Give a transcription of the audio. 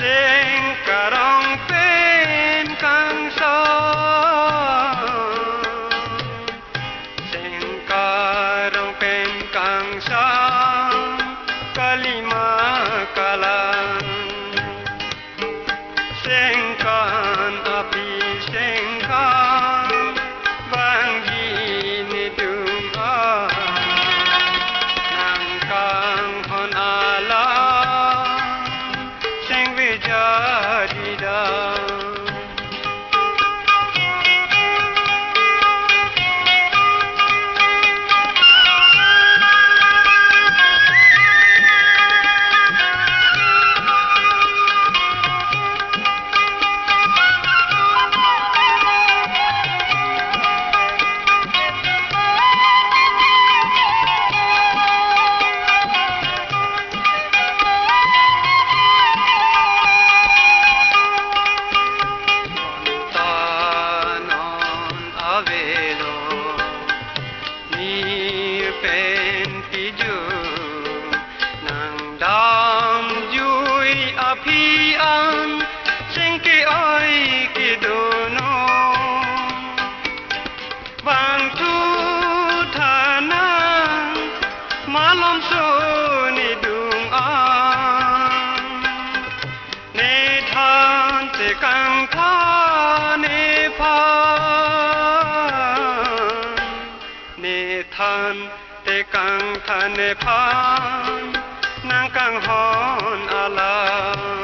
Sing karong pen kang sing karong pen kang kalima kalang sing kan api sing kan banggi ni dunga nang kang hon ala sing wijadida pen piju nang dam jui apian sing ke ai ki dono bang tu thana malom so ni dung an ne than te kang tha ne pha than te kang than phan nang kang hon ala